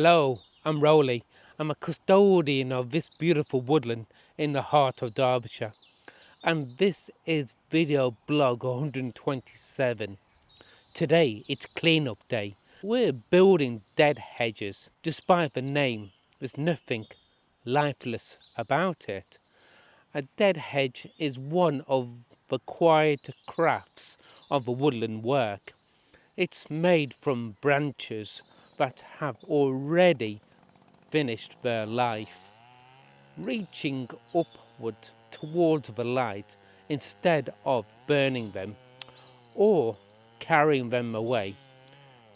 Hello, I'm Roly. I'm a custodian of this beautiful woodland in the heart of Derbyshire. And this is video blog 127. Today it's cleanup day. We're building dead hedges. Despite the name, there's nothing lifeless about it. A dead hedge is one of the quiet crafts of the woodland work. It's made from branches that have already finished their life, reaching upward towards the light instead of burning them or carrying them away.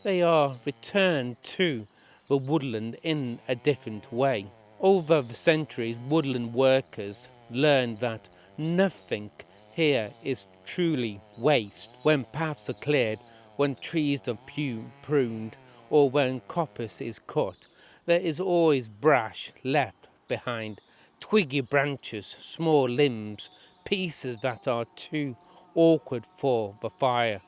They are returned to the woodland in a different way. Over the centuries, woodland workers learned that nothing here is truly waste. When paths are cleared, when trees are pruned, or when coppice is cut, there is always brash left behind. Twiggy branches, small limbs, pieces that are too awkward for the fire.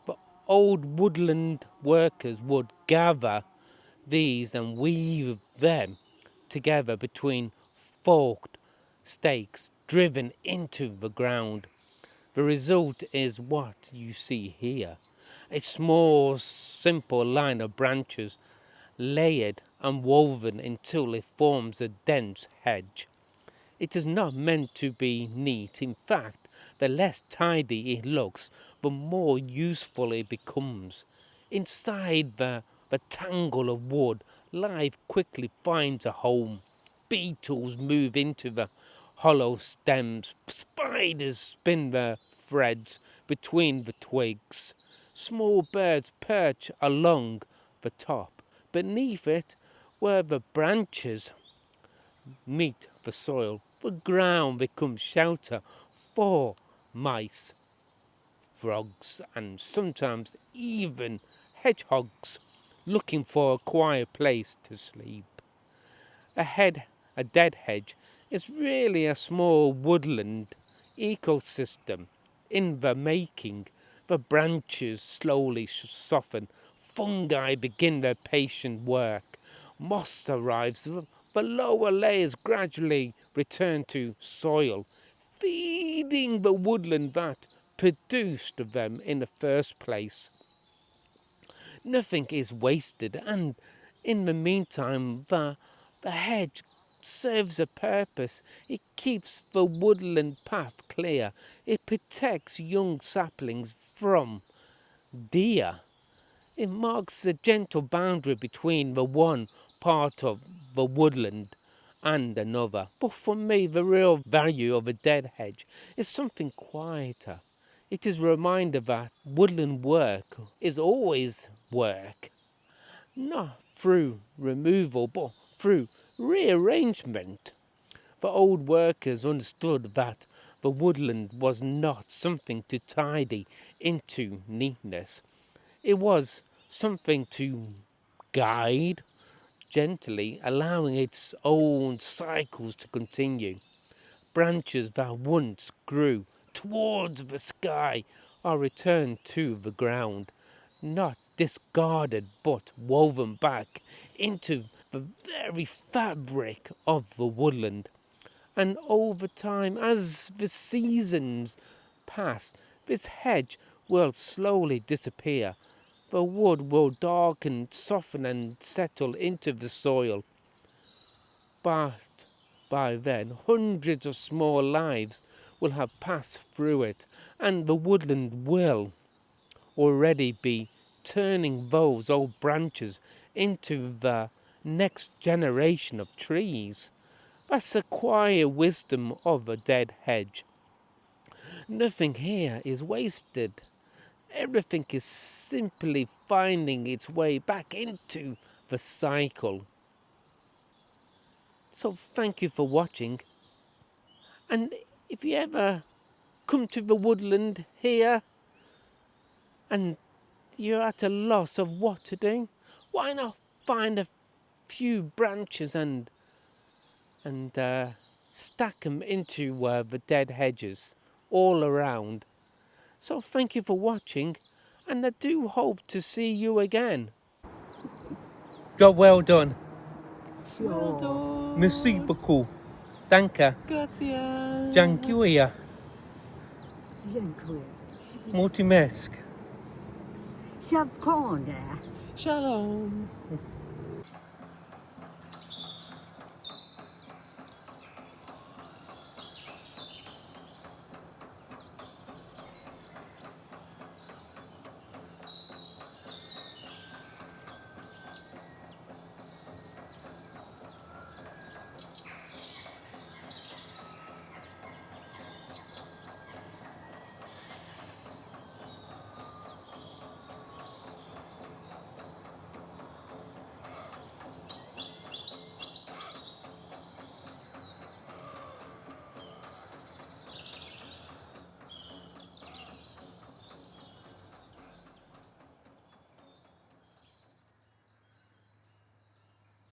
But old woodland workers would gather these and weave them together between forked stakes driven into the ground. The result is what you see here, a small simple line of branches layered and woven until it forms a dense hedge. It is not meant to be neat. In fact, the less tidy it looks, the more useful it becomes. Inside the tangle of wood, life quickly finds a home. Beetles move into the hollow stems. Spiders spin their threads between the twigs. Small birds perch along the top. Beneath it, where the branches meet the soil, the ground becomes shelter for mice, frogs, and sometimes even hedgehogs looking for a quiet place to sleep. A dead hedge is really a small woodland ecosystem in the making. The branches slowly soften, fungi begin their patient work, moss arrives, the lower layers gradually return to soil, feeding the woodland that produced them in the first place. Nothing is wasted, and in the meantime, the hedge serves a purpose. It keeps the woodland path clear. It protects young saplings from deer. It marks the gentle boundary between the one part of the woodland and another. But for me, the real value of a dead hedge is something quieter. It is a reminder that woodland work is always work, not through removal, but through rearrangement. The old workers understood that the woodland was not something to tidy into neatness. It was something to guide gently, allowing its own cycles to continue. Branches that once grew towards the sky are returned to the ground, not discarded but woven back into the very fabric of the woodland. And over time, as the seasons pass, this hedge will slowly disappear. The wood will darken, soften, and settle into the soil. But by then, hundreds of small lives will have passed through it, and the woodland will already be turning those old branches into the next generation of trees. That's the quiet wisdom of a dead hedge. Nothing here is wasted. Everything is simply finding its way back into the cycle. So thank you for watching. And if you ever come to the woodland here and you're at a loss of what to do, why not find a few branches and stack them into the dead hedges all around. So thank you for watching, and I do hope to see you again. Job well done. Well Sure. done. Merci beaucoup. Danke. Gracias. Dziękuję. Dziękuję. Multimesk. Siap corn there. Shalom.